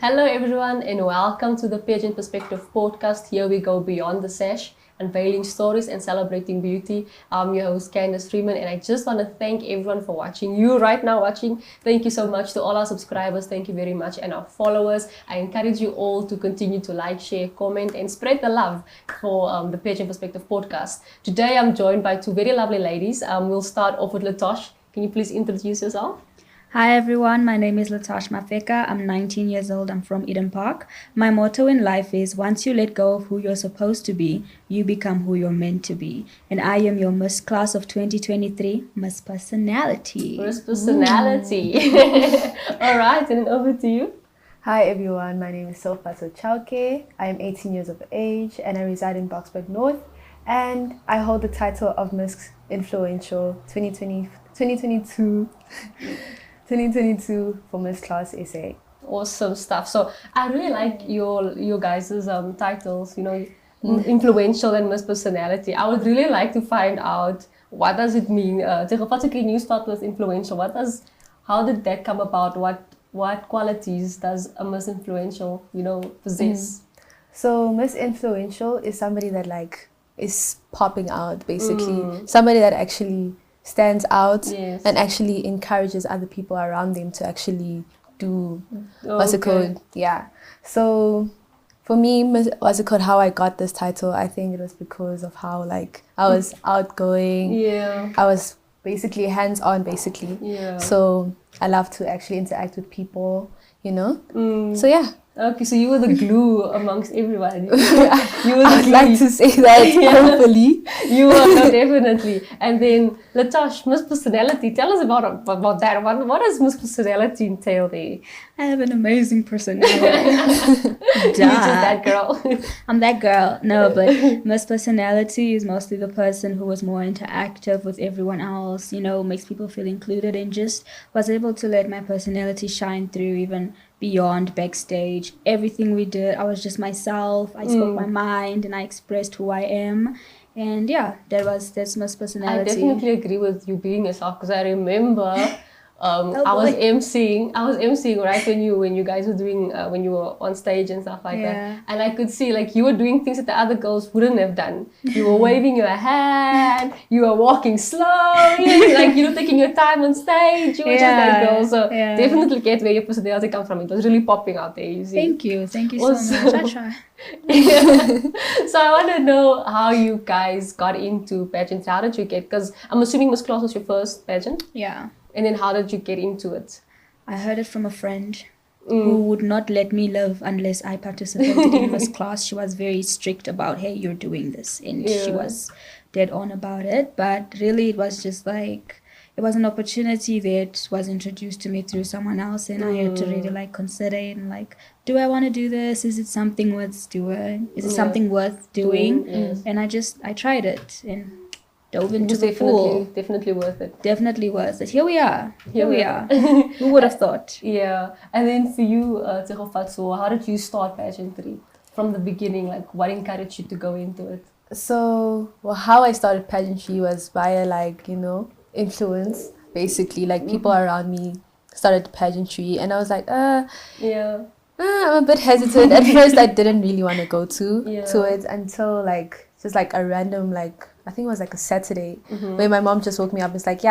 Hello everyone and welcome to the Pageant Perspective Podcast. Here we go beyond the sash, unveiling stories and celebrating beauty. I'm your host Candice Freeman, and I just want to thank everyone for watching. You right now watching, thank you so much. To all our subscribers, thank you very much, and our followers, I encourage you all to continue to like, share, comment and spread the love for the Pageant Perspective Podcast. Today I'm joined by two very lovely ladies. We'll start off with Latash. Can you please introduce yourself? Hi everyone, my name is Latash Mapfeka. I'm 19 years old. I'm from Eden Park. My motto in life is, once you let go of who you're supposed to be, you become who you're meant to be. And I am your Miss Class of 2023, Miss Personality. Miss Personality. All right, and then over to you. Hi everyone, my name is Tshegofatso Chauke. I am 18 years of age and I reside in Boksburg North, and I hold the title of Miss Influential 2022 for Miss Class SA. Awesome stuff. So I really like your guys' titles, Influential and Miss Personality. I would really like to find out, what does it mean? Tshegofatso, can you start with influential? How did that come about? What qualities does a Miss Influential, possess? So Miss Influential is somebody that is popping out, basically. Somebody that actually stands out, yes, and actually encourages other people around them to actually do So for me, how I got this title, I think it was because of how I was outgoing. Yeah. I was basically hands-on, Yeah. So I love to actually interact with people, So yeah. Okay, so you were the glue amongst everyone. I'd like to say that, hopefully. You were, no, definitely. And then, Latash, Miss Personality, tell us about that. What does Miss Personality entail there? I have an amazing personality. You're just that girl. I'm that girl. No, but Miss Personality is mostly the person who was more interactive with everyone else, makes people feel included, and just was able to let my personality shine through even beyond backstage. Everything we did, I was just myself. I spoke my mind and I expressed who I am. And yeah, that's Miss Personality. I definitely agree with you being yourself, because I remember I was emceeing right when you guys were doing when you were on stage and stuff like that, and I could see you were doing things that the other girls wouldn't have done. You were waving your hand, you were walking slowly, taking your time on stage. You were just that girl. So definitely get where your personality comes from. It was really popping out there. You see. Thank you so much. I try. So I want to know how you guys got into pageants. How did you get? Because I'm assuming Miss Class was your first pageant. Yeah. And then how did you get into it? I heard it from a friend who would not let me live unless I participated in Miss Class. She was very strict about, hey, you're doing this. And she was dead on about it. But really, it was just it was an opportunity that was introduced to me through someone else. And I had to really consider it and do I want to do this? Is it something worth doing? Is it something worth doing? Yes. And I tried it and dove into the pool. Definitely worth it. Definitely worth it. Here we are. Who would have thought? Yeah. And then for you, Tshegofatso, how did you start pageantry? From the beginning, what encouraged you to go into it? So, how I started pageantry was via influence. Basically, people around me started pageantry, and I was I'm a bit hesitant. At first, I didn't really want to go to it until just a random I think it was a Saturday where my mom just woke me up and was get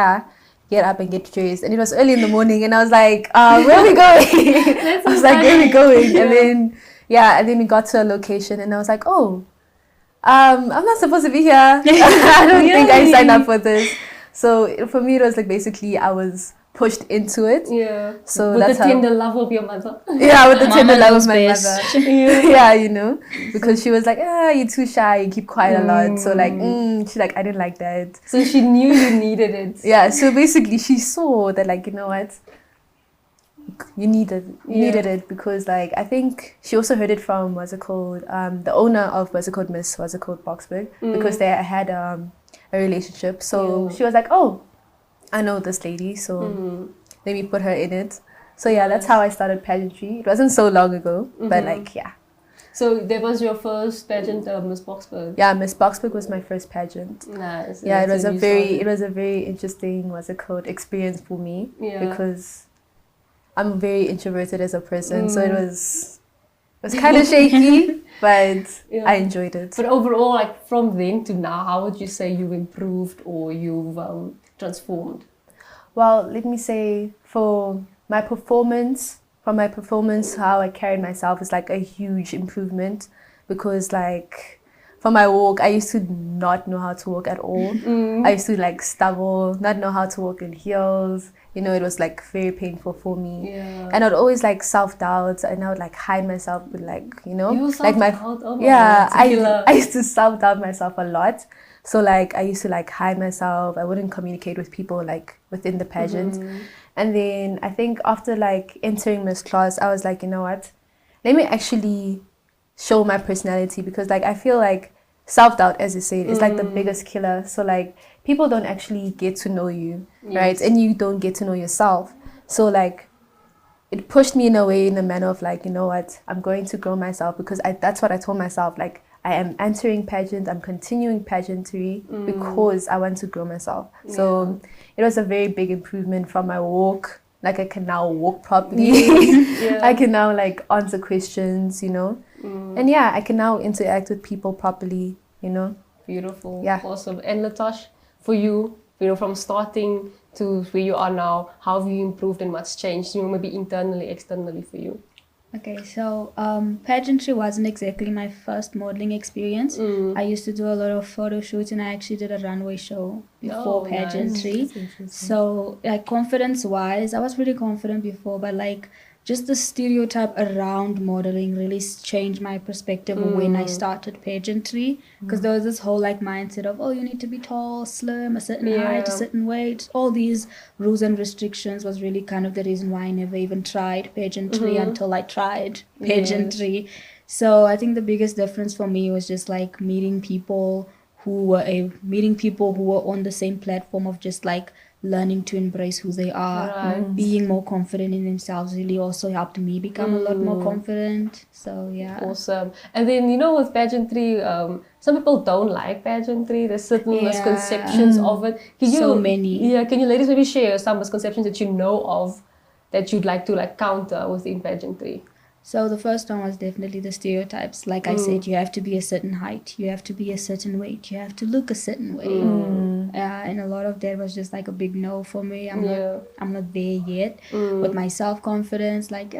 up and get dressed. And it was early in the morning and I was where are we going? I was where are we going? And then we got to a location and I was I'm not supposed to be here. I don't think I signed up for this. So for me it was basically I was pushed into it. Yeah. So with that's the tender love of your mother. Yeah, with the tender love of my best. mother. Yeah, because she was you're too shy, you keep quiet a lot. So she's I didn't like that. So she knew you needed it. Yeah. So basically, she saw that you know what, you needed it because I think she also heard it from the owner of Miss Boksburg, because they had a relationship. So she was oh, I know this lady, so let me put her in it. So yeah, that's how I started pageantry. It wasn't so long ago, but So that was your first pageant, Miss Boxburg? Yeah, Miss Boxburg was my first pageant. Nice. Yeah, it was a very interesting, experience for me. Yeah. Because I'm very introverted as a person, so it was kind of shaky, but I enjoyed it. But overall, like from then to now, how would you say you've improved or you've transformed? Well, let me say from my performance, how I carried myself is like a huge improvement, because like for my walk, I used to not know how to walk at all. I used to like stumble, not know how to walk in heels. You know, it was like very painful for me. Yeah. And I'd always like self-doubt, and I would like hide myself with like, you know, like my I used to self-doubt myself a lot. So like I used to like hide myself. I wouldn't communicate with people like within the pageant. And then I think after like entering Miss class, I was like, you know what? Let me actually show my personality, because like I feel like self-doubt, as you said, is like the biggest killer. So like people don't actually get to know you, right? And you don't get to know yourself. So like it pushed me in a manner of like, you know what? I'm going to grow myself, because that's what I told myself. Like I am entering pageant, I'm continuing pageantry because I want to grow myself. So it was a very big improvement from my walk. Like I can now walk properly. I can now like answer questions, you know. And yeah, I can now interact with people properly, you know. Beautiful. Yeah. Awesome. And Latash, for you, you know, from starting to where you are now, how have you improved and what's changed, you know, maybe internally, externally for you? Okay, so pageantry wasn't exactly my first modeling experience. I used to do a lot of photo shoots, and I actually did a runway show before pageantry. Nice. So like confidence-wise, I was pretty confident before, but like just the stereotype around modeling really changed my perspective when I started pageantry, because there was this whole like mindset of, oh, you need to be tall, slim, a certain height, a certain weight. All these rules and restrictions was really kind of the reason why I never even tried pageantry until I tried pageantry. So I think the biggest difference for me was just like meeting people who were on the same platform of just like learning to embrace who they are, being more confident in themselves really also helped me become a lot more confident. So yeah. Awesome. And then, you know, with pageantry, some people don't like pageantry. There's certain misconceptions of it. So many. Yeah, can you ladies maybe share some misconceptions that you know of that you'd like to like counter within pageantry? So the first one was definitely the stereotypes. Like I said, you have to be a certain height, you have to be a certain weight, you have to look a certain way. And a lot of that was just like a big no for me. I'm not there yet with my self-confidence. Like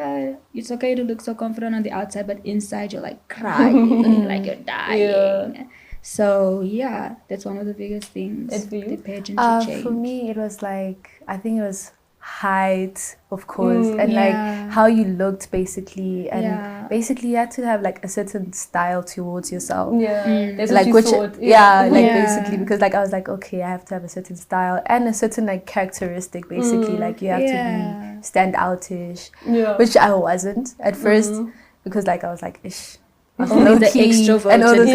it's okay to look so confident on the outside, but inside you're like crying, like you're dying. So yeah, that's one of the biggest things the pageantry changed. For me, it was like, I think it was height, of course, and like how you looked basically, and basically you had to have like a certain style towards yourself. That's like what you thought. Basically, because like I was like, okay, I have to have a certain style and a certain like characteristic, basically, like you have to be stand outish, which I wasn't at first, because like I was like, ish. Only the extroverted and all those,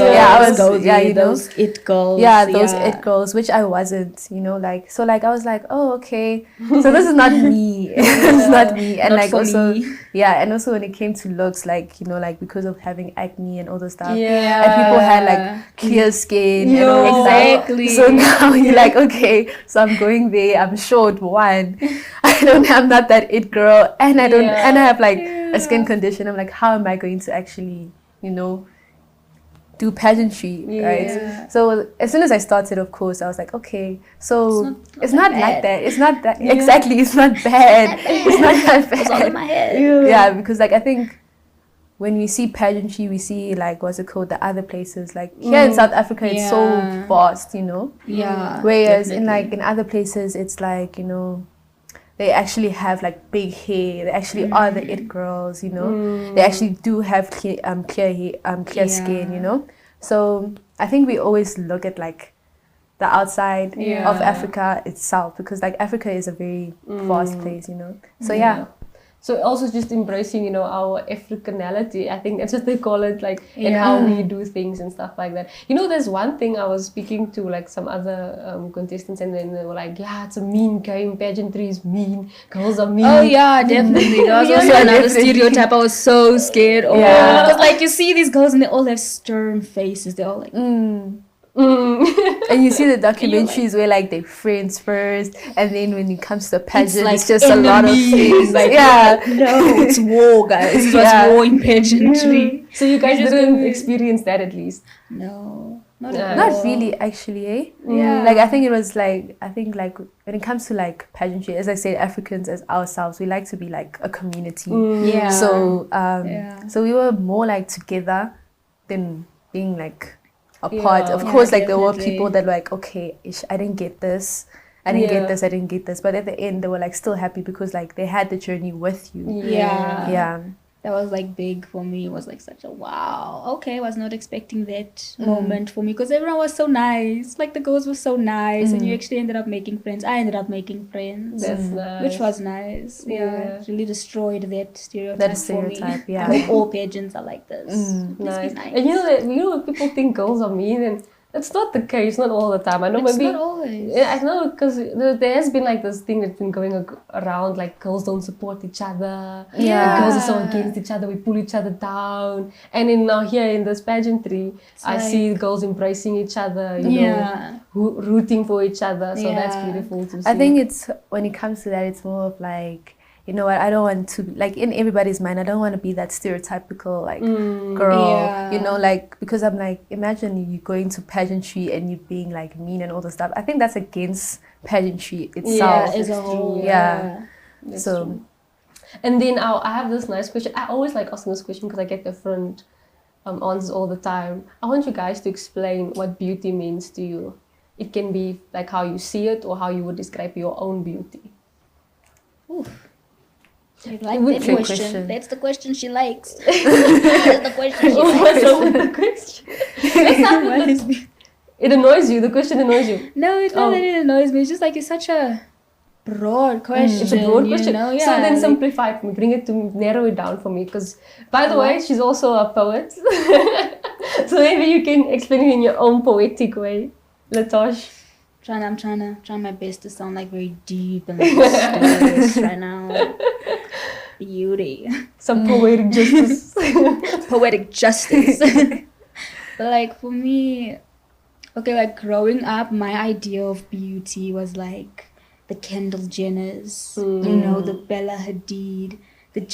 those it girls. Those it girls, which I wasn't, you know, like, so like I was like, oh, okay, so this is not me. It's not me. And not like also me. And also when it came to looks, like, you know, like because of having acne and all those stuff, and people had like clear skin and all exactly. So now you're like, okay, so I'm going there, I'm short, one, I'm not that it girl, and I have like a skin condition. I'm like, how am I going to actually, you know, do pageantry, right? So as soon as I started, of course, I was like, okay, so it's not like that. It's not that exactly. It's not bad. It's not that bad. It's all in my head. Yeah, because like I think when we see pageantry, we see like what's it called, the other places. Like here in South Africa, it's so vast, you know. Whereas in other places, it's like, you know, they actually have like big hair. They actually are the it girls, you know. They actually do have clear skin, you know. So I think we always look at like the outside of Africa itself, because like Africa is a very vast place, you know. So So also just embracing, our Africanality. I think that's what they call it, like, and how we do things and stuff like that. There's one thing I was speaking to, like, some other contestants, and then they were like, yeah, it's a mean game. Pageantry is mean. Girls are mean. Oh, yeah, definitely. That was also another stereotype I was so scared of. Because, like, you see these girls and they all have stern faces. They're all like... And you see the documentaries where like they friends first, and then when it comes to pageant, it's just enemies. A lot of things. Like, no, it's war, guys. It was war in pageantry. So you guys didn't experience that, at least? No, not at all. Not really, actually. Eh? Yeah. Like I think when it comes to like pageantry, as I said, Africans as ourselves, we like to be like a community. Yeah. So so we were more like together than being like apart. Of course, like there were people that were like, okay, I didn't get this. I didn't get this. But at the end, they were like still happy because like they had the journey with you. Yeah. That was like big for me. It was like such a wow. Okay, I was not expecting that moment for me because everyone was so nice. Like the girls were so nice, and you actually ended up making friends. I ended up making friends. That's nice. Which was nice. Yeah. It really destroyed that stereotype for me. Yeah. I hope all pageants are like this. Nice. And when people think girls are mean, and it's not the case, not all the time. I know it's maybe not always. Yeah, I know, because there has been like this thing that's been going around, like girls don't support each other. Yeah. Girls are so against each other. We pull each other down. And now here in this pageantry, I see girls embracing each other. You know, rooting for each other. So that's beautiful to see. I think it's when it comes to that, it's more of like, you know what, I don't want to, like in everybody's mind, I don't want to be that stereotypical like girl, you know, like, because I'm like, imagine you going to pageantry and you being like mean and all the stuff. I think that's against pageantry itself. As a whole. That's true. And then I have this nice question. I always like asking this question because I get different answers all the time. I want you guys to explain what beauty means to you. It can be like how you see it or how you would describe your own beauty. Oof. I like that question. That's the question she likes. That's the question she likes. What's wrong with the question? It annoys you. The question annoys you. No, it's not that it annoys me. It's just like it's such a broad question. It's a broad question. You know? So then simplify it for me. Bring it to narrow it down for me. Because, by the way, she's also a poet. So maybe you can explain it in your own poetic way, Latash. I'm trying my best to sound like very deep and like mysterious right now. Beauty. Some poetic justice. Poetic justice. But like for me, okay, like growing up, my idea of beauty was like the Kendall Jenners, you know, the Bella Hadid, the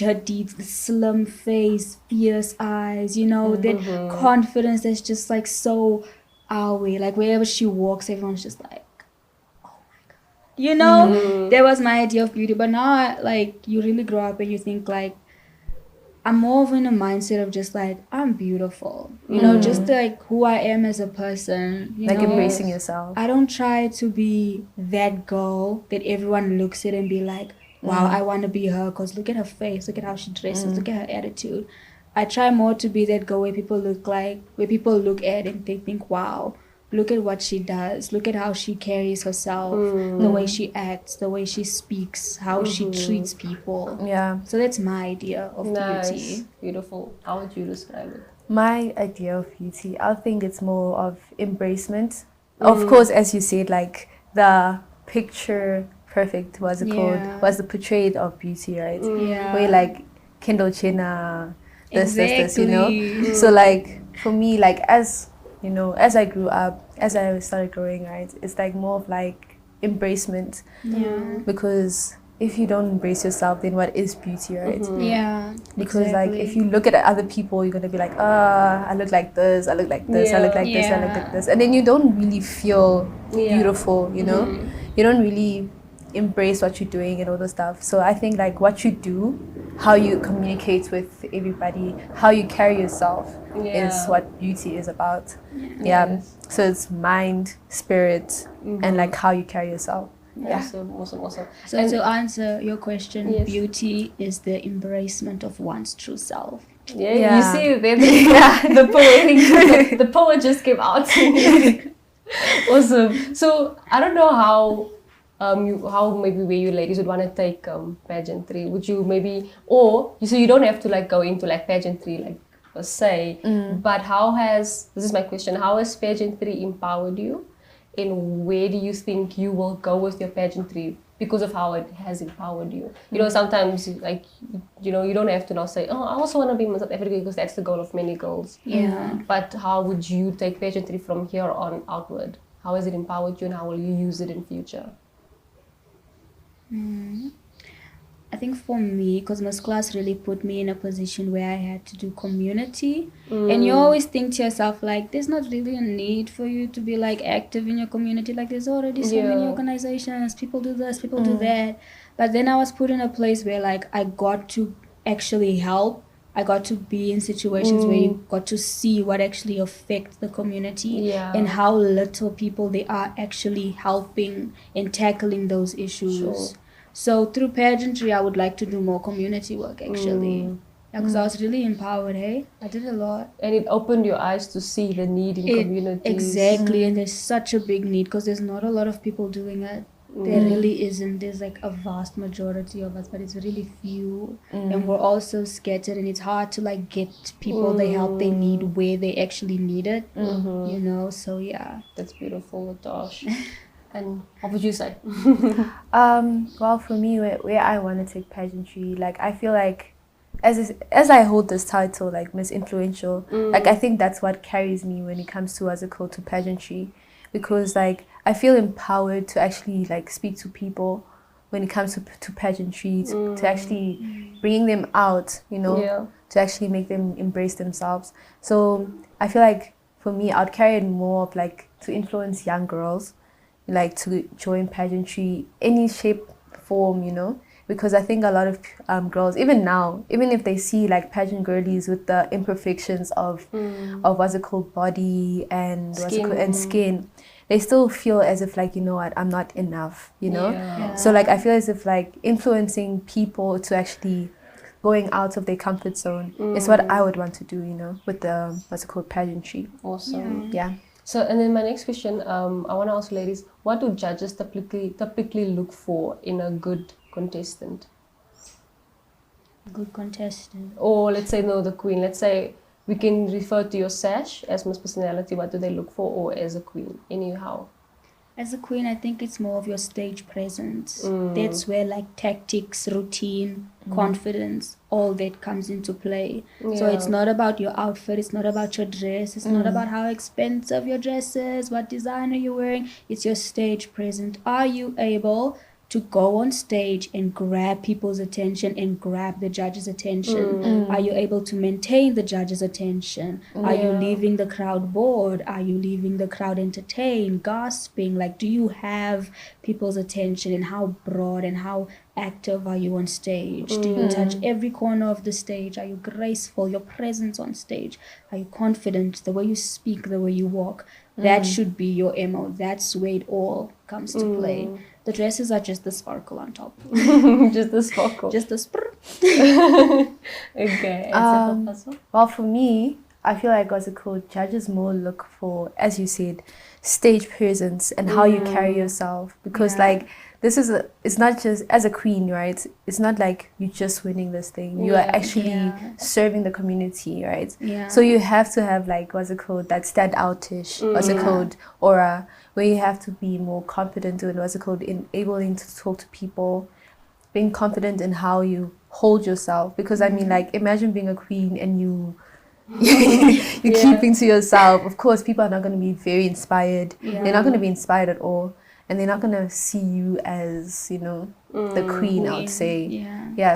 slim face, fierce eyes, you know, that confidence that's just like so our way. Like wherever she walks, everyone's just like, you know, that was my idea of beauty. But now, like, you really grow up and you think, like, I'm more of in a mindset of just, like, I'm beautiful. You know, just, like, who I am as a person. You like, know? embracing yourself. I don't try to be that girl that everyone looks at and be like, wow, I want to be her because look at her face, look at how she dresses, look at her attitude. I try more to be that girl where people look at and they think, wow, look at what she does. Look at how she carries herself, the way she acts, the way she speaks, how she treats people. Yeah. So that's my idea of beauty. Beautiful. How would you describe it? My idea of beauty, I think it's more of embracement. Of course, as you said, like the picture perfect was the portrait of beauty, right? Yeah. Where like Kendall Jenner, this, you know. So like for me, like as you know, as I grew up, as I started growing, right, it's like more of like embracement. Yeah. Because if you don't embrace yourself, then what is beauty, right? Yeah. Because like if you look at other people, you're gonna be like, I look like this, I look like this, I look like this, I look like this, and then you don't really feel beautiful, you know. You don't really embrace what you're doing and all the stuff. So I think like what you do, how you communicate with everybody, how you carry yourself is what beauty is about. So it's mind, spirit, and like how you carry yourself. Awesome. So and to answer your question, beauty is the embracement of one's true self. You see the poet just came out. Awesome. So I don't know how how maybe where you ladies would want to take pageantry? Would you maybe, or so you don't have to like go into like pageantry like per se, but this is my question, how has pageantry empowered you, and where do you think you will go with your pageantry because of how it has empowered you? You know, sometimes like, you know, you don't have to now say, oh, I also want to be Miss South Africa, because that's the goal of many girls. Yeah. But how would you take pageantry from here on outward? How has it empowered you, and how will you use it in future? I think for me, because Miss Class really put me in a position where I had to do community. And you always think to yourself, like, there's not really a need for you to be, like, active in your community. Like, there's already so many organizations. People do this, people do that. But then I was put in a place where, like, I got to actually help. I got to be in situations where you got to see what actually affects the community and how little people they are actually helping and tackling those issues. Sure. So through pageantry, I would like to do more community work actually. Because I was really empowered, hey? I did a lot. And it opened your eyes to see the need in communities. Exactly, and there's such a big need because there's not a lot of people doing it. There really isn't. There's like a vast majority of us, but it's really few. And we're all so scattered, and it's hard to like get people the help they need where they actually need it. You know, so yeah. That's beautiful, Latash. And what would you say? Well, for me, where I want to take pageantry, like I feel like as I hold this title, like Miss Influential, like I think that's what carries me when it comes to as a call to pageantry, because like I feel empowered to actually like speak to people when it comes to pageantry, to actually bringing them out, you know, to actually make them embrace themselves. So I feel like for me, I'd carry it more of like to influence young girls, like to join pageantry, any shape, form, you know, because I think a lot of girls, even now, even if they see like pageant girlies with the imperfections of what's it called, body and skin, they still feel as if like, you know what, I'm not enough, you know. So like I feel as if like influencing people to actually going out of their comfort zone is what I would want to do, you know, with the what's it called, pageantry. Awesome. Yeah. So, and then my next question, I want to ask ladies, what do judges typically look for in a good contestant? Good contestant. Or let's say, no, the queen. Let's say we can refer to your sash as Miss Personality. What do they look for, or as a queen? Anyhow. As a queen, I think it's more of your stage presence. That's where like tactics, routine, confidence, all that comes into play. So it's not about your outfit, it's not about your dress, it's not about how expensive your dress is, what designer you're wearing. It's your stage presence. Are you able to go on stage and grab people's attention and grab the judge's attention? Are you able to maintain the judge's attention? Are you leaving the crowd bored? Are you leaving the crowd entertained, gasping? Like, do you have people's attention, and how broad and how active are you on stage? Do you touch every corner of the stage? Are you graceful? Your presence on stage? Are you confident? The way you speak, the way you walk? That should be your MO. That's where it all comes to play. The dresses are just the sparkle on top. Just the sparkle. Just the spr. Okay. Well, for me, I feel like what's it called, judges more look for, as you said, stage presence and how you carry yourself. Because like this is it's not just as a queen, right? It's not like you're just winning this thing. You are actually serving the community, right? So you have to have like what's it called, that standoutish, what's it called, aura, where you have to be more confident in what's it called, in able to talk to people, being confident in how you hold yourself. Because I mean, like, imagine being a queen and you're keeping to yourself. Of course, people are not going to be very inspired. They're not going to be inspired at all. And they're not going to see you as, you know, the queen, I would say.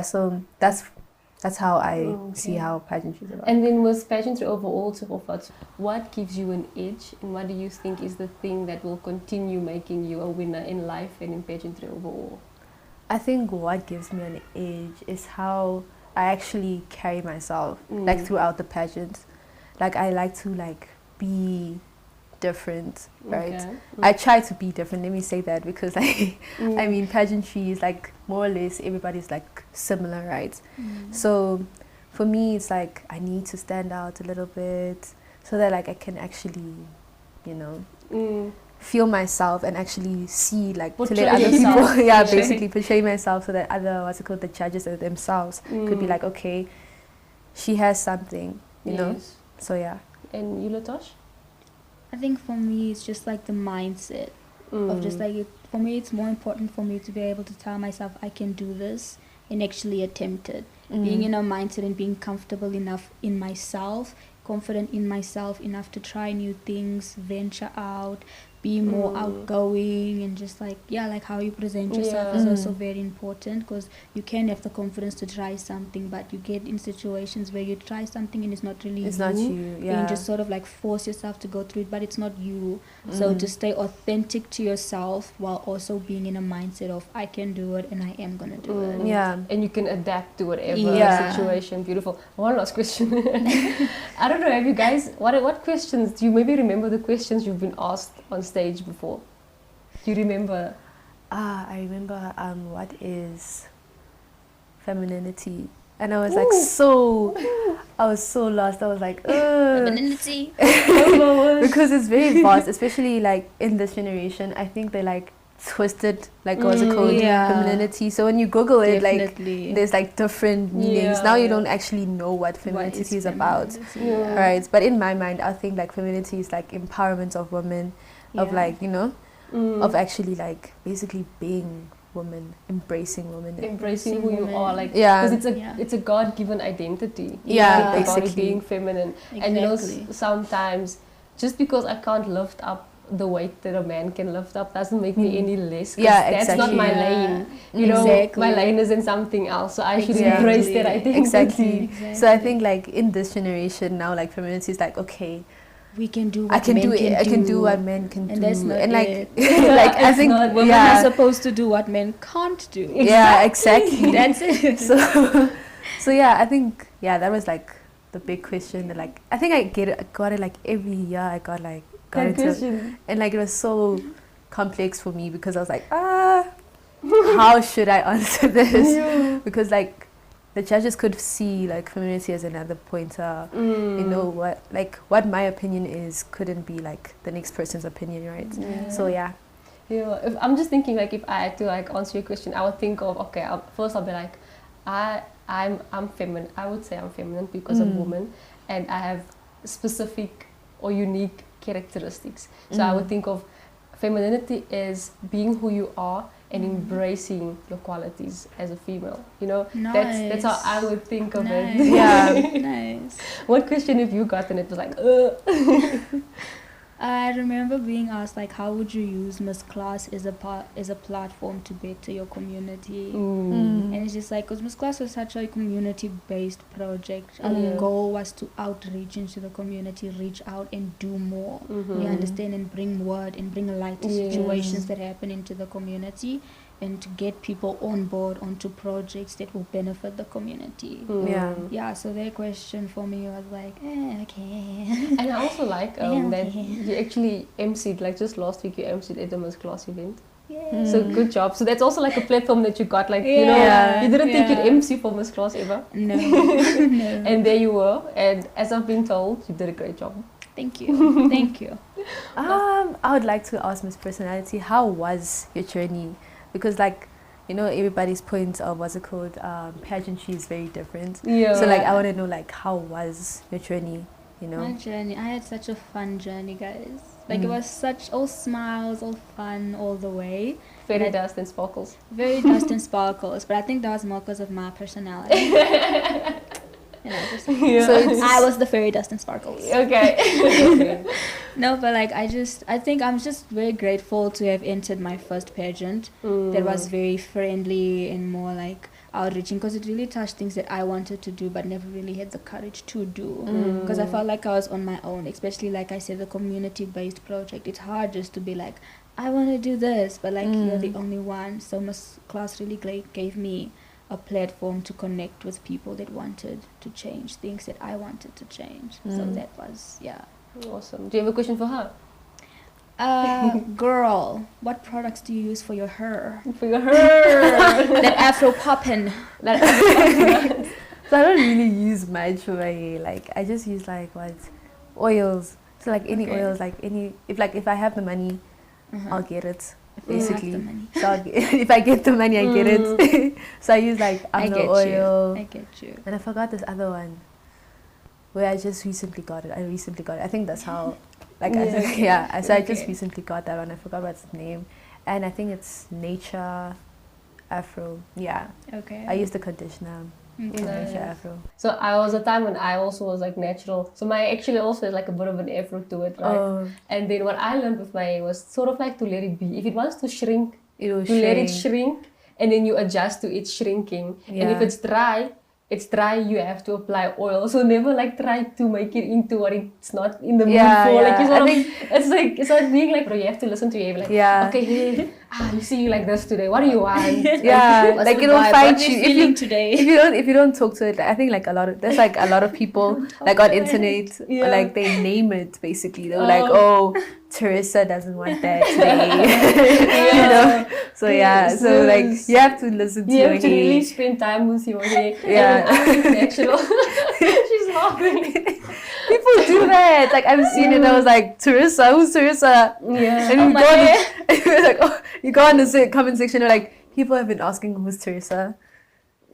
So that's how I see how pageantry is about. And then with pageantry overall, Tshegofatso, what gives you an edge, and what do you think is the thing that will continue making you a winner in life and in pageantry overall? I think what gives me an edge is how I actually carry myself, like throughout the pageant. Like I like to like be different, right? I try to be different, let me say that, because like I mean, pageantry is like more or less everybody's like similar, right? So for me, it's like I need to stand out a little bit so that like I can actually, you know, feel myself and actually see, like, to Portray let other yourself. people, yeah, basically portray myself so that other, the judges themselves could be like, okay, she has something, you know? So, yeah. And you, Latash? I think for me, it's just like the mindset of just like, for me, it's more important for me to be able to tell myself I can do this and actually attempt it. Being in a mindset and being comfortable enough in myself, confident in myself enough to try new things, venture out, be more outgoing, and just like, like how you present yourself is also very important, because you can have the confidence to try something, but you get in situations where you try something and it's not really not you, and you just sort of like force yourself to go through it, but it's not you. So just stay authentic to yourself while also being in a mindset of I can do it and I am gonna do it. And you can adapt to whatever situation. Beautiful. One last question. I don't know, have you guys, what questions do you maybe remember, the questions you've been asked on stage before? Do you remember? I remember what is femininity? And I was like I was so lost. I was like, Femininity. because it's very vast, especially like in this generation. I think they like twisted, like what's it called, femininity. So when you Google it, like there's like different meanings. Now you don't actually know what femininity is about, right? But in my mind, I think like femininity is like empowerment of women, of like, you know, of actually like basically being woman, embracing women, embracing who you are, like, because it's a God-given identity. Basically about being feminine. And you know, sometimes just because I can't lift up the weight that a man can lift up doesn't make me any less. That's not my lane. You know, my lane is in something else. So I should embrace that identity. Exactly. So I think like in this generation now, like femininity is like, okay, we can do what I can men do it. can I can do. do what men can And do. that's not and like, it. like I think women are supposed to do what men can't do. Yeah, exactly. That's it. So yeah, I think that was like the big question. That like I think I got it like every year. I got into, and like it was so complex for me because I was like, how should I answer this? Because like the judges could see like femininity as another pointer. You know what my opinion is couldn't be like the next person's opinion, right? So if I'm just thinking, like, if I had to like answer your question, I would think of, okay, first I'll be like, I'm feminine. I would say I'm feminine because I'm a woman, and I have specific or unique characteristics. So I would think of femininity as being who you are and embracing your qualities as a female. You know, that's how I would think of it. Nice. What question have you got? And it was like, I remember being asked like, how would you use Miss Class as a platform to better your community? And it's just like, because Miss Class was such a community-based project. Our goal was to outreach into the community, reach out and do more. You understand, and bring word and bring light to situations that happen into the community, and to get people on board onto projects that will benefit the community. So their question for me was like, okay. And I also like that you actually emceed, like just last week you emceed at the Miss Class event. So good job. So that's also like a platform that you got, like, you know, you didn't think you'd MC for Miss Class ever. No. And there you were, and as I've been told, you did a great job. Thank you. Thank you. I would like to ask Miss Personality, how was your journey? Because like, you know, everybody's point of pageantry is very different. So like I want to know, like, how was your journey, you know? My journey, I had such a fun journey, guys. Like it was such all smiles, all fun all the way. Fairy dust and sparkles. Very dust and sparkles, but I think that was more because of my personality. So I was the fairy dust and sparkles. Okay. No, but like I think I'm just very grateful to have entered my first pageant that was very friendly and more like outreaching, because it really touched things that I wanted to do but never really had the courage to do, because I felt like I was on my own, especially like I said, the community-based project. It's hard just to be like, I want to do this, but like you're the only one. So Miss Class really gave me a platform to connect with people that wanted to change things that I wanted to change. So that was awesome. Do you have a question for her? Girl, what products do you use for your hair? For your hair. That afro poppin'. So I don't really use much for my hair. Like I just use like oils. So like any oils, like if I have the money, I'll get it. If you have Basically, the money. so if I get the money, I get it. So I use like I avocado get oil. you. I get you. And I forgot this other one where I just recently got it. I think that's how, like, so I just recently got that one. I forgot what's its name. And I think it's Nature Afro. Yeah. Okay. I used the conditioner. Okay. Nature Afro. So I was a time when I also was like natural. So my actually also has like a bit of an afro to it, right? Oh, And then what I learned with my hair was sort of like to let it be. If it wants to shrink, it was you let it shrink, and then you adjust to it shrinking. And if Yeah. it's dry, you have to apply oil. So never like try to make it into what it's not in the mood Yeah, for. Like yeah. you sort I of, think- it's like being like, bro, you have to listen to your hair. Like, Yeah. okay, hey, you see you like this today. What do you want? Yeah, what's like the it'll vibe? find What you are you if feeling you today? if you don't talk to it. I think like there's like a lot of people like on internet Yeah. like they name it basically. They're like, oh, Teresa doesn't want that today. You know. So yeah, so like you have to listen to You your have to really hair. spend time with your hair. Yeah. And when I'm natural. She's laughing. People do that. Like I've seen it. I was like, Teresa, who's Teresa? Yeah. And Oh, you my go on hair. like, oh, you go on the comment section. You're like, people have been asking who's Teresa.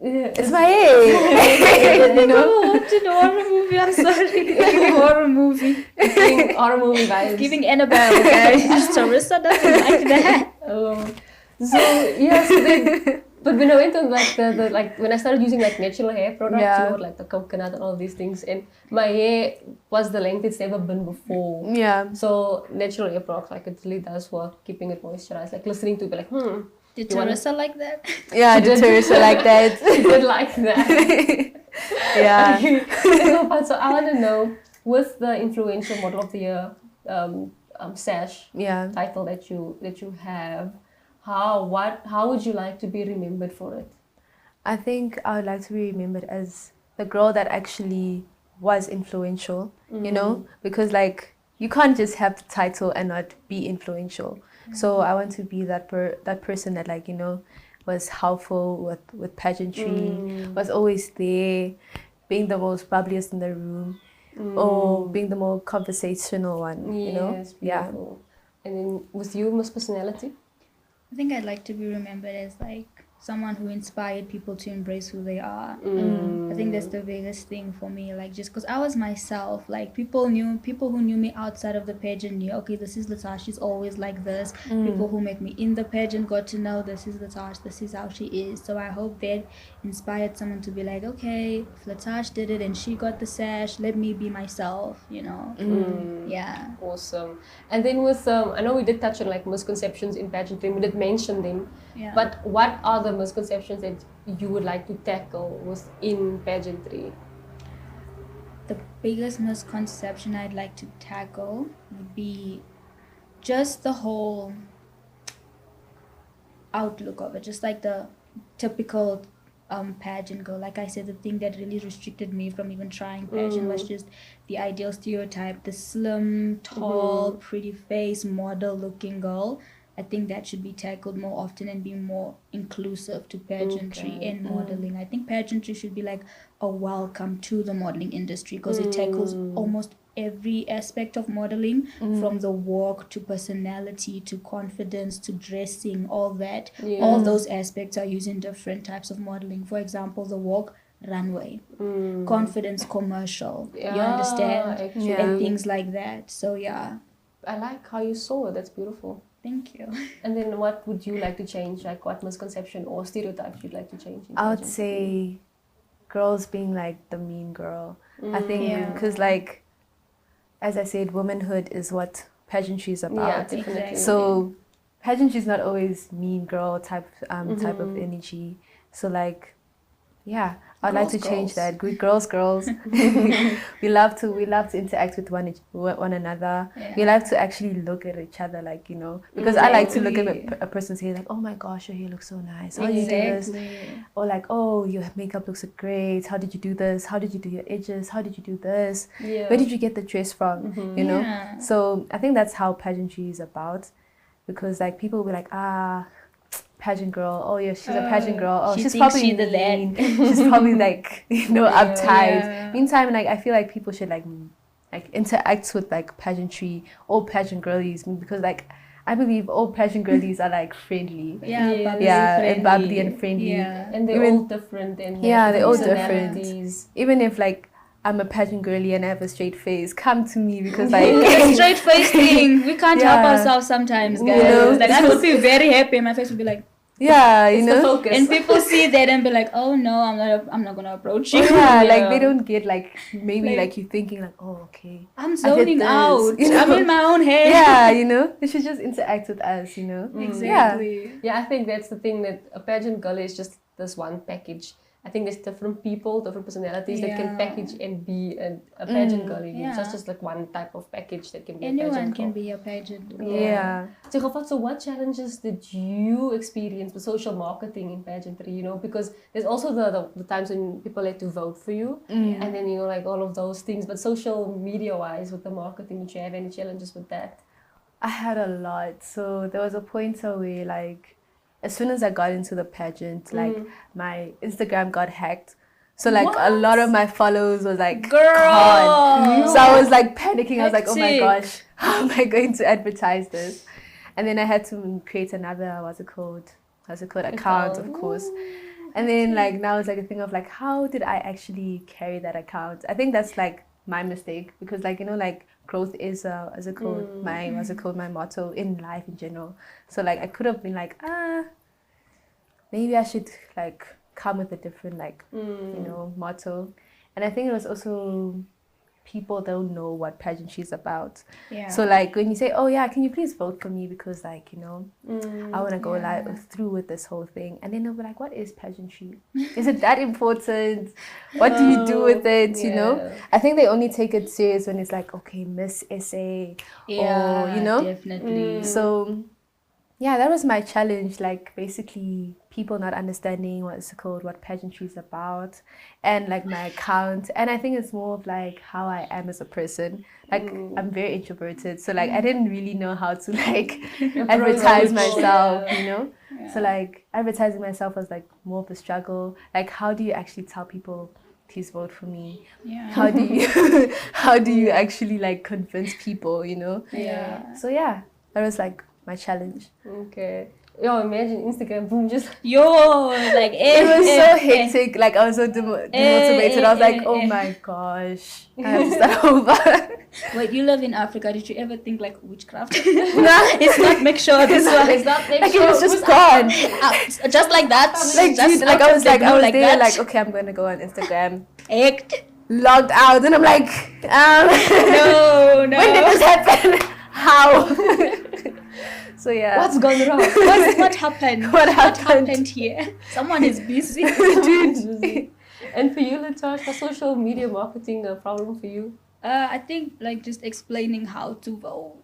Yeah. It's my hair. You know. I watched a horror movie. I'm sorry. Horror movie. Giving horror movie vibes. Giving Annabelle, guys. Teresa doesn't like that. So yeah, so then, but when I went on like the like when I started using like natural hair products, Yeah. you know, like the coconut and all these things, and my hair was the length it's never been before. Yeah. So natural hair products, like it really does work, keeping it moisturized. Like listening to it, be like, Did You wanna- Teresa like that? Yeah, I did Teresa like that. I did like that. Yeah. So I want to know, with the influential model of the year sash Yeah. title that you have, how would you like to be remembered for it? I think I would like to be remembered as the girl that actually was influential, you know? Because like you can't just have the title and not be influential. So I want to be that person that like, you know, was helpful with pageantry, was always there, being the most bubbliest in the room, or being the more conversational one, you know? Yes, Yeah. beautiful. And then with you, Miss Personality? I think I'd like to be remembered as like someone who inspired people to embrace who they are. I think that's the biggest thing for me. Like just because I was myself, like people who knew me outside of the pageant knew, okay, this is Latash, she's always like this. People who met me in the pageant got to know this is Latash, this is how she is. So I hope that inspired someone to be like, okay, if Latash did it and she got the sash, let me be myself, you know? Yeah. Awesome. And then with I know we did touch on like misconceptions in pageantry, we did mention them. Yeah. But what are the misconceptions that you would like to tackle within pageantry? The biggest misconception I'd like to tackle would be just the whole outlook of it, just like the typical pageant girl. Like I said, the thing that really restricted me from even trying pageant was just the ideal stereotype, the slim, tall, pretty face, model looking girl. I think that should be tackled more often and be more inclusive to pageantry and modeling. I think pageantry should be like a welcome to the modeling industry because it tackles almost every aspect of modeling, from the walk to personality to confidence to dressing, all that. All those aspects are used in different types of modeling. For example, the walk, runway, confidence, commercial, you understand? Actually. And things like that. So yeah, I like how you saw it. That's beautiful. thank you. And then what would you like to change? Like what misconception or stereotypes you'd like to change? In I would pageantry? say girls being like the mean girl. I think Yeah. because like, as I said, womanhood is what pageantry is about. Yeah, definitely. Exactly. So pageantry is not always mean girl type of energy. So like, yeah, I'd like to change that. Good girls. we love to interact with one another. Yeah. We like to actually look at each other, like, you know, because I like to look at a person's hair like, oh my gosh, your hair looks so nice. How do you do this? Or like, oh, your makeup looks so great. How did you do this? How did you do your edges? How did you do this? Yeah. Where did you get the dress from? You know? Yeah. So I think that's how pageantry is about, because like people will be like, pageant girl. Oh yeah, she's a pageant girl. Oh, she she's thinks probably she's the mean. She's probably like, you know, uptight. Yeah. Meantime, like I feel like people should like interact with like pageantry or pageant girlies, because like I believe all pageant girlies are like friendly. And bubbly and friendly. Yeah. And they're all different in they're all personalities. different. Even if like I'm a pageant girly and I have a straight face, come to me because like the straight face thing, we can't help ourselves sometimes, guys. You know? Like I would be very happy and my face would be like, you know, focus. and people see that and be like, oh no, I'm not gonna approach you. Like they don't get like maybe like you thinking like, oh okay, I'm zoning out. You know? I'm in my own head. you know, they should just interact with us, you know. Exactly. Yeah, I think that's the thing, that a pageant girl is just this one package. I think there's different people, different personalities that can package and be a pageant girl. It's just like one type of package that can be Anyone a pageant girl. can be a pageant girl. So what challenges did you experience with social marketing in pageantry? You know, because there's also the times when people like to vote for you, and then, you know, like all of those things. But social media wise, with the marketing, did you have any challenges with that? I had a lot. So there was a point where like, as soon as I got into the pageant, like my Instagram got hacked. So like a lot of my follows was like gone. So I was like panicking. I was like, oh my gosh, how am I going to advertise this? And then I had to create another, what's it called, account, of course. And then like now it's like a thing of like, how did I actually carry that account? I think that's like my mistake, because like, you know, like growth is my motto in life in general. So like I could have been like, maybe I should like come with a different like you know, motto. And I think it was also, people don't know what pageantry is about. So like when you say, oh yeah, can you please vote for me because like, you know, I want to go through with this whole thing, and then they'll be like, what is pageantry? Is it that important? What do you do with it? You know, I think they only take it serious when it's like, okay, Miss SA, or you know, definitely. So yeah, that was my challenge, like basically people not understanding what pageantry is about, and like my account. And I think it's more of like how I am as a person. Like I'm very introverted, so like I didn't really know how to like advertise myself, you know. So like advertising myself was like more of a struggle. Like how do you actually tell people, please vote for me? How do you actually like convince people, you know? So yeah, that was like my challenge. Okay. Yo, imagine Instagram, boom, just like it was so hectic. Like I was so demotivated. I was like, oh my gosh, I have to start over. Wait, you live in Africa? Did you ever think like witchcraft? It's not make sure this one. It's not make like sure. It was just gone. Just like that. Like, just dude, like I was there, that. like, okay, I'm gonna go on Instagram. Act. Logged out, and I'm like, no. When did this happen? How? So yeah. What's gone wrong? What happened? What happened here? Someone is busy. Dude. And for you, Latash, was social media marketing a problem for you? I think like just explaining how to vote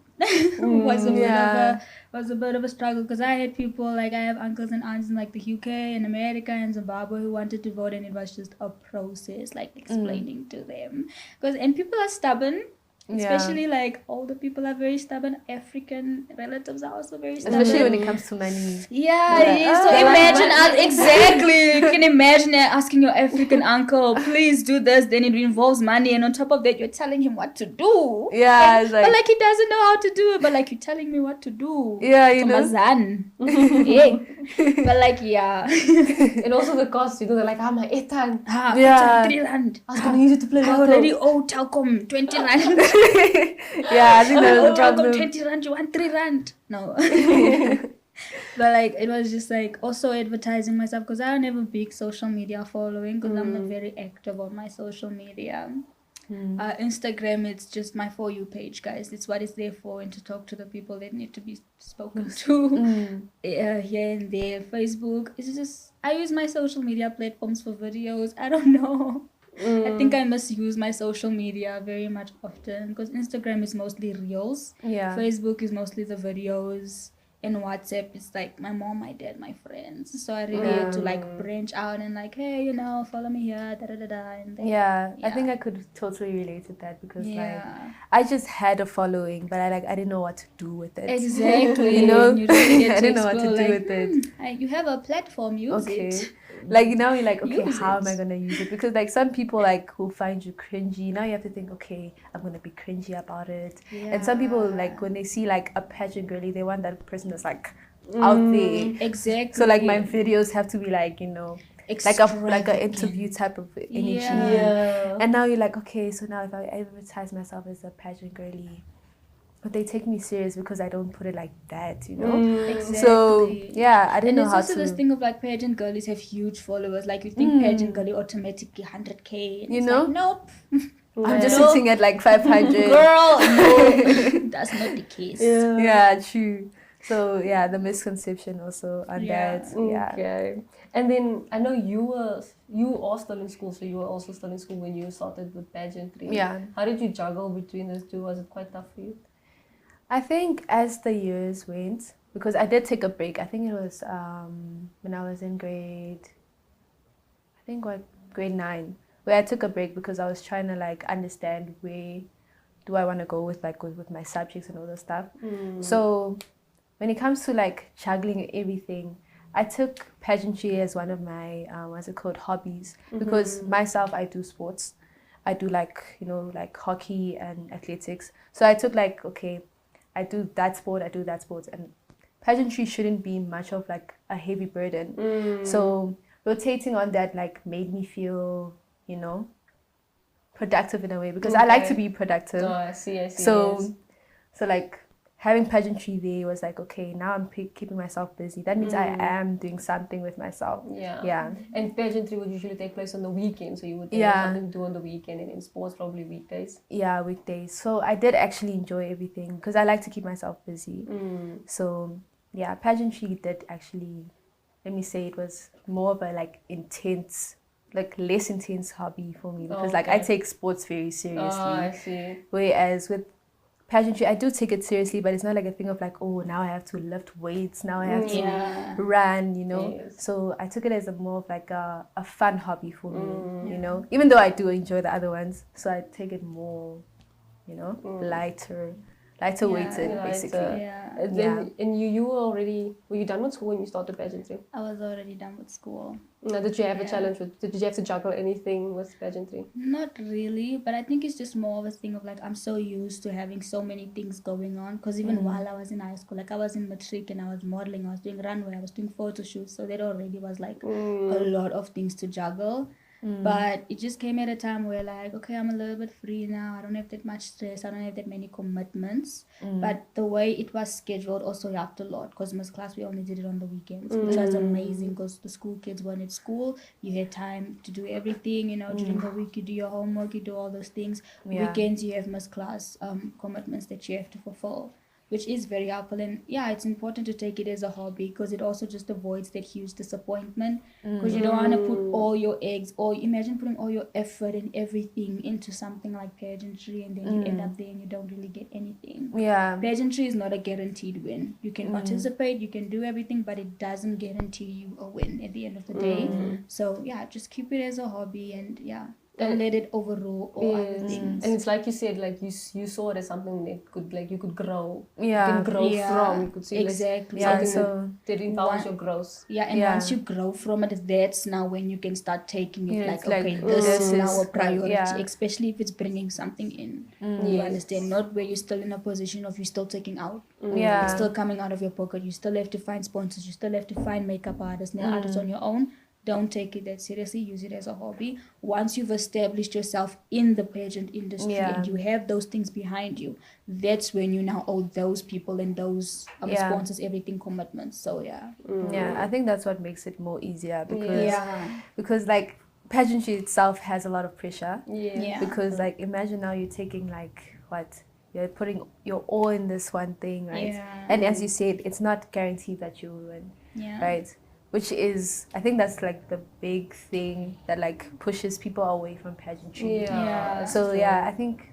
was a bit of a struggle, because I had people, like I have uncles and aunts in like the UK and America and Zimbabwe who wanted to vote, and it was just a process, like explaining to them, and people are stubborn. Especially like older people are very stubborn. African relatives are also very stubborn. Especially when it comes to money. So imagine exactly. You can imagine asking your African uncle, please do this. Then it involves money, and on top of that, you're telling him what to do. Yeah, it's like, but like he doesn't know how to do it. But like you're telling me what to do. Yeah, you know. But like and also the cost. You know, they're like, my 8 rand. 3 rand. I was gonna use it to play. I already owe Telkom 20 rand. I think that was the problem. 20 rand, you want 3 rand? No. But like it was just like also advertising myself, because I don't have a big social media following, because I'm not very active on my social media. Instagram, it's just my For You page, guys. It's what it's there for, and to talk to the people that need to be spoken to. Here and there. Facebook, it's just, I use my social media platforms for videos. I don't know. I think I misuse my social media very much often, because Instagram is mostly reels. Facebook is mostly the videos. And WhatsApp is like my mom, my dad, my friends. So I really had to like branch out and like, hey, you know, follow me here, and then, I think I could totally relate to that, because like I just had a following, but I didn't know what to do with it. Exactly. You know, you really I didn't know what to do with it. You have a platform, use it. like now you're like, okay, Use how it. am I gonna use it? Because like some people like who find you cringy, now you have to think, okay, I'm gonna be cringy about it. And some people like when they see like a pageant girly, they want that person that's like out there. Exactly. So like my videos have to be like, you know, like an interview type of energy. Yeah. And now you're like, okay, so now if I advertise myself as a pageant girly, but they take me serious because I don't put it like that, you know. Exactly. So yeah, I didn't and know it's how also to. this thing of like pageant girlies have huge followers. Like you think pageant girly automatically 100K, and You it's know? like nope. I'm just Nope. sitting at like 500. Girl, no, that's not the case. Yeah, true. So yeah, the misconception also on Yeah. that. Yeah. Okay. And then I know you are still in school, so you were also still in school when you started with pageantry. Yeah. How did you juggle between those two? Was it quite tough for you? I think as the years went, because I did take a break. I think it was when I was in grade 9, where I took a break because I was trying to like understand where do I want to go with like with my subjects and all that stuff. So when it comes to like juggling everything, I took pageantry as one of my hobbies, because myself I do sports. I do like, you know, like hockey and athletics. So I took like, okay, I do that sport, and pageantry shouldn't be much of like a heavy burden. So rotating on that like made me feel, you know, productive in a way, because I like to be productive. Oh, I see. So like having pageantry there was like, okay, now I'm keeping myself busy. That means I am doing something with myself. Yeah. And pageantry would usually take place on the weekend, so you would have something to do on the weekend, and in sports probably weekdays. Yeah, weekdays. So I did actually enjoy everything because I like to keep myself busy. So yeah, pageantry did actually, let me say, it was more of a like intense, like less intense hobby for me, because like I take sports very seriously. Oh, I see. Whereas with pageantry, I do take it seriously, but it's not like a thing of like, oh, now I have to lift weights, now I have to run, you know. Yes. So I took it as a more of like a fun hobby for me, you know, even though I do enjoy the other ones. So I take it more, you know, lighter weighted, basically. And you were you done with school when you started pageantry? I was already done with school. Now, did you have a challenge did you have to juggle anything with pageantry? Not really, but I think it's just more of a thing of like I'm so used to having so many things going on, because even while I was in high school, like I was in matric and I was modeling, I was doing runway, I was doing photo shoots, so that already was like a lot of things to juggle. But it just came at a time where like, okay, I'm a little bit free now, I don't have that much stress, I don't have that many commitments. But the way it was scheduled also helped a lot, because Miss Class, we only did it on the weekends, which was amazing, because the school kids weren't at school, you had time to do everything, you know. During the week you do your homework, you do all those things. Weekends you have Miss Class commitments that you have to fulfill, which is very helpful. And yeah, it's important to take it as a hobby, because it also just avoids that huge disappointment, because you don't want to put all your eggs, or imagine putting all your effort and everything into something like pageantry, and then you end up there and you don't really get anything. Pageantry is not a guaranteed win. You can participate, you can do everything, but it doesn't guarantee you a win at the end of the day. So yeah, just keep it as a hobby, and don't let it overrule all other things. And it's like you said, like you saw it as something that could, like, you could grow. You can grow from. You could see exactly. something that empowers your growth. And once you grow from it, that's now when you can start taking it like, okay, this is now a priority, especially if it's bringing something in. You understand? Not where you're still in a position of you're still taking out. It's still coming out of your pocket. You still have to find sponsors. You still have to find makeup artists, nail artists on your own. Don't take it that seriously. Use it as a hobby. Once you've established yourself in the pageant industry and you have those things behind you, that's when you now owe those people and those sponsors everything, commitments. So I think that's what makes it more easier, because like pageantry itself has a lot of pressure. Because like imagine now you're taking like you're putting your all in this one thing, right? And as you said, it's not guaranteed that you will win, right? Which is, I think that's like the big thing that like pushes people away from pageantry. So I think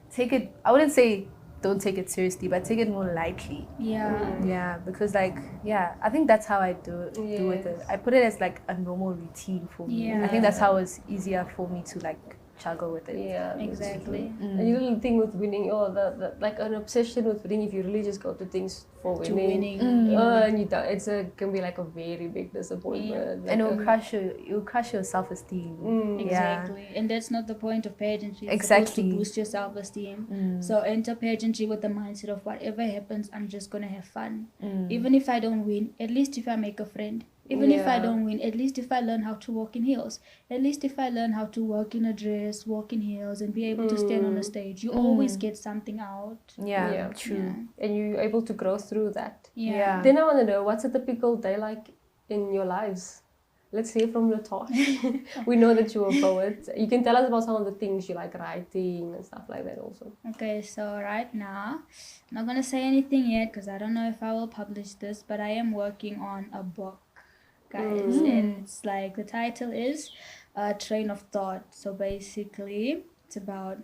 I wouldn't say don't take it seriously, but take it more lightly. Because like I think that's how I do with it. I put it as like a normal routine for me. I think that's how it's easier for me to like struggle with it. Yeah, Exactly. A little thing with winning, the like an obsession with winning. If you really just go to things for winning, and you don't, can be like a very big disappointment. And it'll crush your self-esteem. Exactly. And that's not the point of pageantry. It's Exactly. supposed to boost your self-esteem. So enter pageantry with the mindset of whatever happens, I'm just gonna have fun. Even if I don't win, at least if I make a friend. Even if I don't win, at least if I learn how to walk in heels. At least if I learn how to walk in a dress, walk in heels, and be able to stand on a stage, you always get something out. Yeah, true. Yeah. And you're able to grow through that. Yeah. Then I want to know, what's a typical day like in your lives? Let's hear from Latash. We know that you're a poet. You can tell us about some of the things you like writing and stuff like that also. Okay, so right now, I'm not gonna say anything yet because I don't know if I will publish this, but I am working on a book, guys, and it's like, the title is Train of Thought. So basically, it's about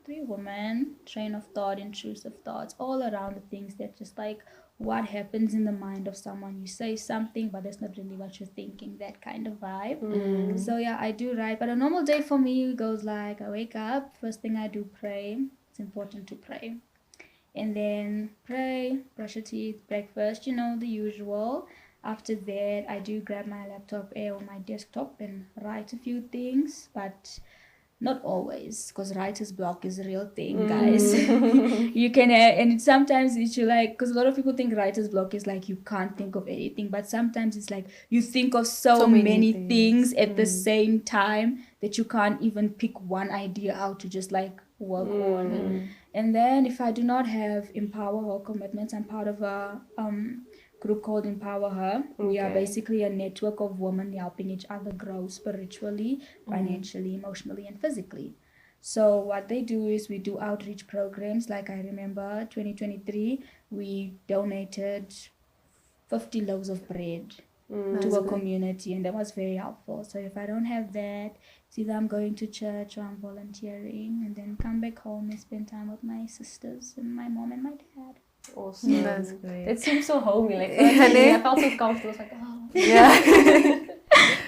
3 women, train of thought, intrusive thoughts, all around the things that just like what happens in the mind of someone. You say something, but that's not really what you're thinking, that kind of vibe. So yeah, I do write, but a normal day for me goes like, I wake up, first thing I do, pray. It's important to pray. And then pray, brush your teeth, breakfast, the usual. After that, I do grab my laptop or my desktop and write a few things, but not always, because writer's block is a real thing, guys. You can and sometimes it's like, because a lot of people think writer's block is like you can't think of anything, but sometimes it's like you think of so many things at the same time that you can't even pick one idea out to just like work on. And then if I do not have Empower Her commitments, I'm part of a group called Empower Her. We are basically a network of women helping each other grow spiritually, financially, emotionally, and physically. So what they do is we do outreach programs. Like I remember 2023, we donated 50 loaves of bread to a community, and that was very helpful. So if I don't have that, it's either I'm going to church or I'm volunteering, and then come back home and spend time with my sisters and my mom and my dad. Awesome. That's great. It seems so homey. Like, I felt so comfortable. It's like, oh. Yeah.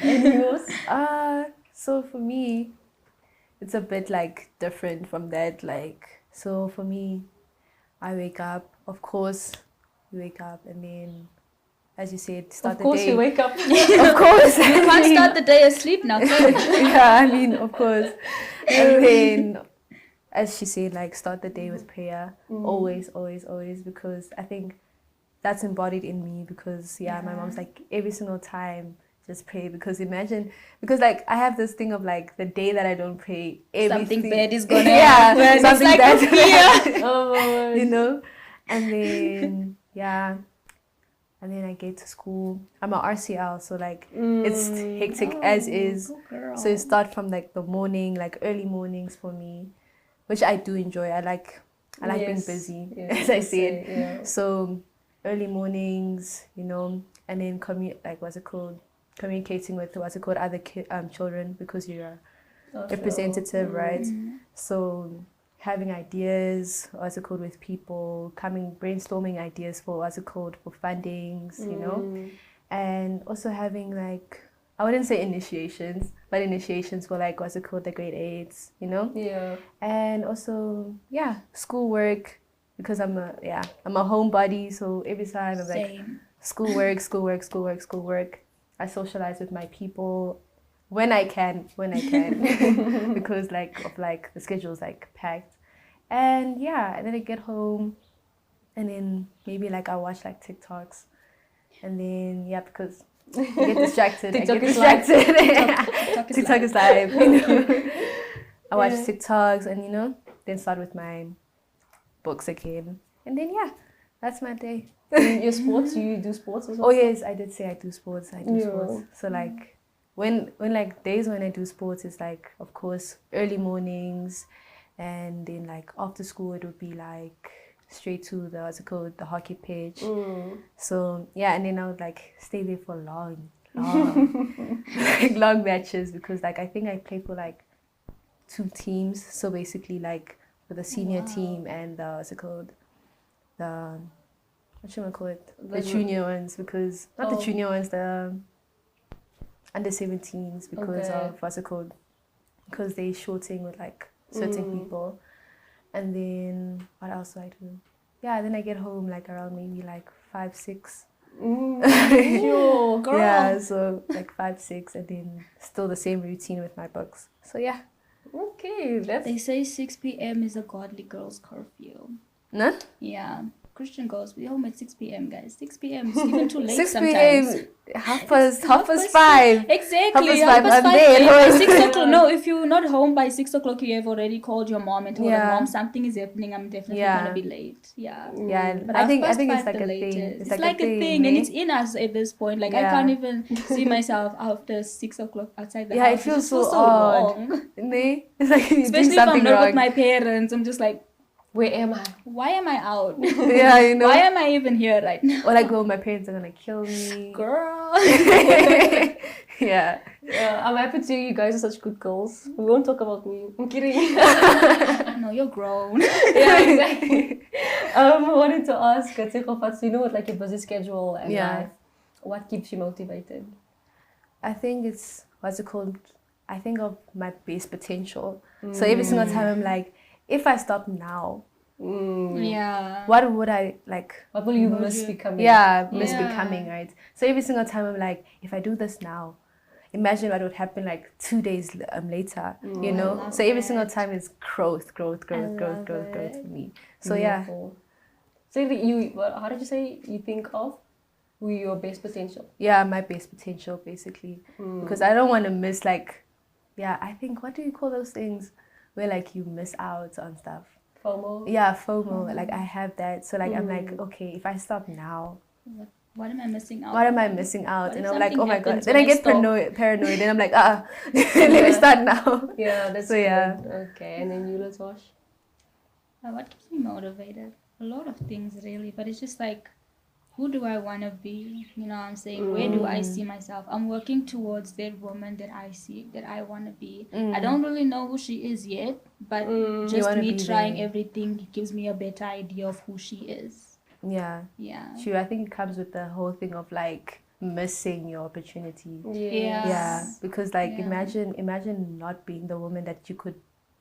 And yours? So for me, it's a bit like different from that. Like, so for me, I wake up, of course, you wake up, and then, as you said, start the day. Of course you wake up. Of course. You can't start the day asleep now. Yeah, I mean, of course. And then, as she said, like, start the day with prayer. Always, always, always, because I think that's embodied in me, because my mom's like, every single time, just pray, because like I have this thing of like, the day that I don't pray, everything, something bad is gonna happen. Something like bad, Oh, and then and then I get to school. I'm an RCL, so like it's hectic as is. So it starts from like the morning, like early mornings for me, which I do enjoy. I like being busy, as I said. Yeah. So early mornings, and then communicating with other children, because you're representative, right? So having ideas, with people, brainstorming ideas for for fundings, and also having like, I wouldn't say initiations, but initiations for like the grade 8s, Yeah. and also schoolwork, because I'm a homebody, so every time I'm like schoolwork. I socialize with my people when I can, because the schedule's like packed, and then I get home, and then maybe like I watch like TikToks, and then because I get distracted. TikTok is live. I watch TikToks, and then start with my books again, and then that's my day. Your sports? You do sports as well? Oh yes, I did say I do sports. Sports. So like when like days when I do sports, it's like, of course, early mornings, and then like after school it would be like straight to the hockey pitch. So and then I would like stay there for long like long matches, because like I think I play for like 2 teams. So basically like for the senior team and the junior ones, because not the junior ones, the under 17s, because of because they shooting with like certain people. And then what else do I do? Yeah, then I get home like around maybe like 5, 6. Sure, girl. Yeah, so like 5, 6, and then still the same routine with my books. So yeah. Okay, that's... They say 6 p.m. is a godly girl's curfew. No? Yeah. Christian girls, we home at 6 p.m. guys. 6 p.m. is even too late 6 sometimes. p.m. half past 5. Exactly. Half past 5, I'm 5 there. a.m. by 6 o'clock. No, if you're not home by 6 o'clock, you have already called your mom and told her, Mom, something is happening. I'm definitely gonna be late. Yeah. Yeah. But I think half it's past like 5 a the thing. latest. It's like a thing, and it's in us at this point. Like I can't even see myself after 6 o'clock outside the house. It feels so odd. wrong. It's like Especially if I'm not with my parents. I'm just like, where am I? why am I out? Yeah, you know. Why am I even here right now? Or like, my parents are gonna kill me. Girl. Yeah. I'm happy to see you guys are such good girls. We won't talk about me. I'm kidding. No, you're grown. Yeah, exactly. I wanted to ask Tshegofatso, you know, with like your busy schedule and life, what keeps you motivated? I think it's, what's it called? I think of my base potential. So every single time I'm like, if I stop now, Yeah. what would I like? What will you miss becoming? Yeah, miss becoming, right? So every single time I'm like, if I do this now, imagine what would happen like 2 days later, you know? So every single time is growth for me. So beautiful. So how did you say you think of your best potential? Yeah, my best potential basically. Because I don't want to miss like, I think, what do you call those things? Where like you miss out on stuff. FOMO? Yeah, FOMO. Like I have that. So like I'm like, okay, if I stop now, what am I missing out? What am I missing out? What And if I'm like, oh my god. happens Then I when I get stop? paranoid and I'm like, let me start now. Yeah, that's so good. Okay, and then you, Latash? What keeps me motivated? A lot of things really, but it's just like, who do I want to be? You know what I'm saying? Where do I see myself? I'm working towards that woman that I see, that I want to be. I don't really know who she is yet, but just me trying everything gives me a better idea of who she is. Yeah. True. I think it comes with the whole thing of like missing your opportunity. Yeah. Because like imagine not being the woman that you could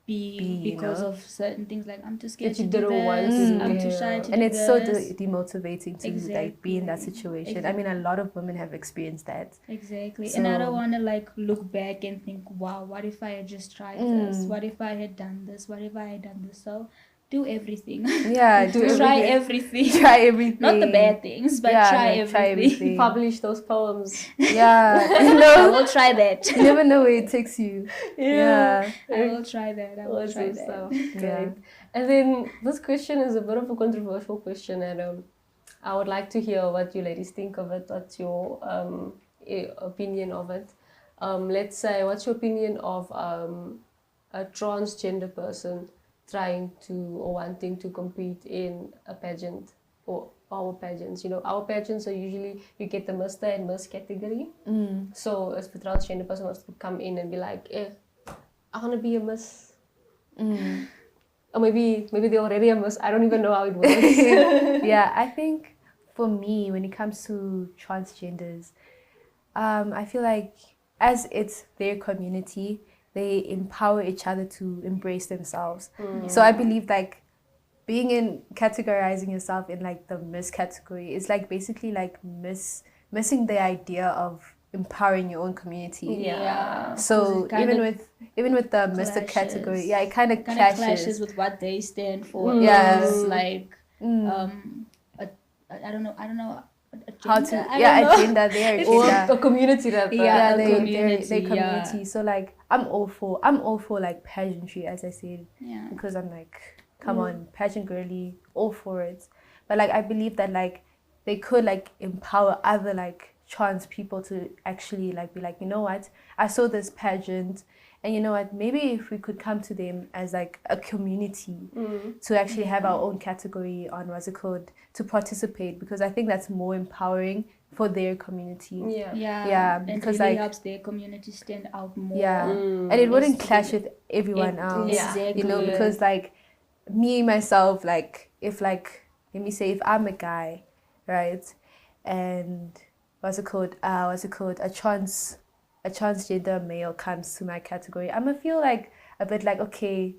be because of certain things, like I'm too scared that you to do didn't want this, to. I'm too shy to and do it's this. so demotivating to like be in that situation. I mean, a lot of women have experienced that. Exactly. And I don't want to like look back and think, wow, what if I had just tried this? What if I had done this? What if I had done this? So do everything. Yeah, try everything. Try everything. Not the bad things, but try everything. Publish those poems. Yeah. I will try that. You never know where it takes you. I will try that. I will try that. Yeah. And then this question is a bit of a controversial question, and I would like to hear what you ladies think of it. What's your opinion of it? Let's say, what's your opinion of a transgender person trying to or wanting to compete in a pageant or our pageants? You know, our pageants are usually you get the Mr. and Miss category. So if a transgender person wants to come in and be like, I want to be a Miss. Or maybe they're already a Miss. I don't even know how it works. Yeah, I think for me, when it comes to transgenders, I feel like as it's their community, they empower each other to embrace themselves. So I believe like categorizing yourself in like the Miss category is like basically like missing the idea of empowering your own community. Yeah. So even with the Mr. category, it kind of clashes with what they stand for. Yeah. It's like I don't know. Agenda, their agenda. A community that their community. So like I'm all for like pageantry, as I said, because I'm like, come on, pageant girly, all for it. But like I believe that like they could like empower other like trans people to actually like be like, you know what, I saw this pageant, and you know what, maybe if we could come to them as like a community to actually have our own category on what's it called, to participate, because I think that's more empowering for their community. Because really helps their community stand out more. And it wouldn't clash with everyone else. Exactly. You know, because like me myself, like if like let me say if I'm a guy, right, and what's it called, a trans a transgender male comes to my category, I'm gonna feel like a bit like, okay,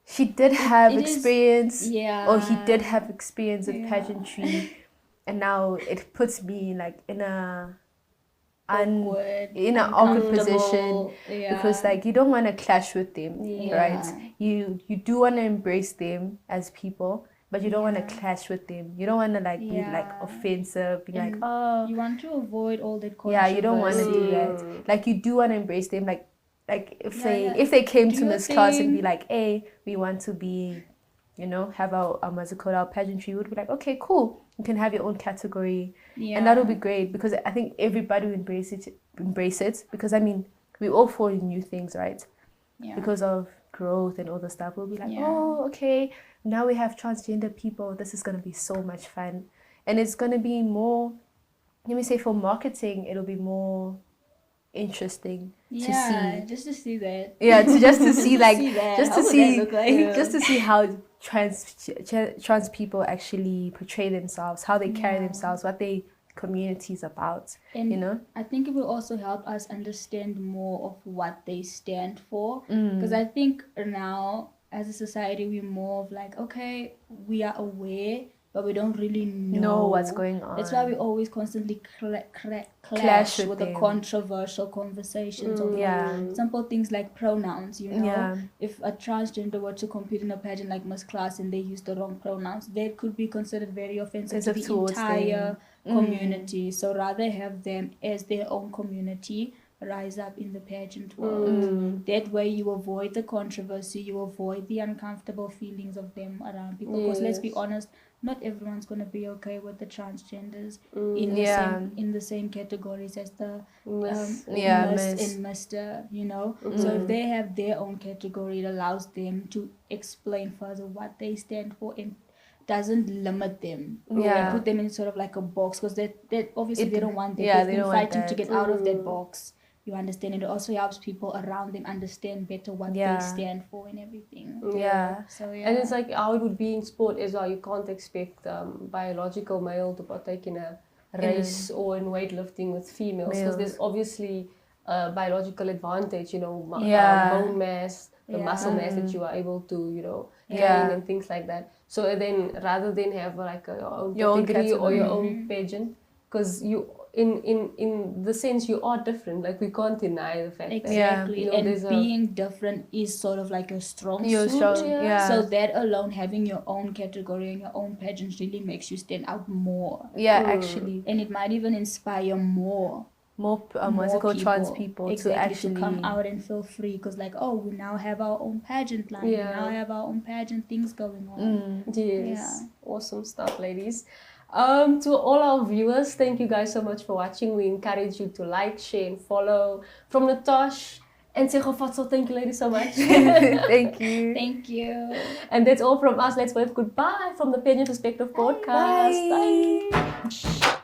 she did have experience, or he did have experience with pageantry, and now it puts me like in a awkward position, because like you don't want to clash with them, right? You do want to embrace them as people, but you don't want to clash with them. You don't want to like be like offensive, be like, oh, you want to avoid all that controversy. Yeah, you don't want to do that. Like you do want to embrace them. Like if they came to Miss class and be like, hey, we want to be, have our musical, our pageantry, would be like, okay, cool. You can have your own category, and that would be great, because I think everybody will embrace it. Because I mean, we all fall in new things, right? Yeah. Because of growth and all the stuff, we'll be like, oh, okay, now we have transgender people. This is gonna be so much fun, and it's gonna be more. Let me say, for marketing, it'll be more interesting to see. Just to see that. Yeah, just to see like, just to see how trans people actually portray themselves, how they carry themselves, what their community is about. And I think it will also help us understand more of what they stand for, because I think now as a society we're more of like, okay, we are aware, but we don't really know what's going on. That's why we always constantly clash with the controversial conversations of like simple things like pronouns, If a transgender were to compete in a pageant like Miss Class and they use the wrong pronouns, that could be considered very offensive to the entire community. So rather have them as their own community rise up in the pageant world. That way you avoid the controversy, you avoid the uncomfortable feelings of them around people, because let's be honest, not everyone's going to be okay with the transgenders in the same categories as the Miss and Mr. So if they have their own category, it allows them to explain further what they stand for and doesn't limit them and put them in sort of like a box, because that obviously they don't want that. They've been fighting to get out of that box. You understand? And it also helps people around them understand better what they stand for and everything. So and it's like how it would be in sport as well. You can't expect biological male to partake in a race or in weightlifting with females, because there's obviously a biological advantage, bone mass, the muscle mass that you are able to gain and things like that. So then rather than have like your own category or your own pageant, because you in the sense you are different, like we can't deny the fact that and being different is sort of like a strong suit. So that alone, having your own category and your own pageant really makes you stand out more. Actually, and it might even inspire more musical trans people to actually come out and feel free, because like, oh, we now have our own pageant line, we now have our own pageant things going on. Awesome stuff, ladies. To all our viewers, thank you guys so much for watching. We encourage you to like, share and follow. From Latash and Tshegofatso, thank you ladies so much. Thank you. And that's all from us. Let's wave goodbye from the Pageant Perspective Podcast. Bye.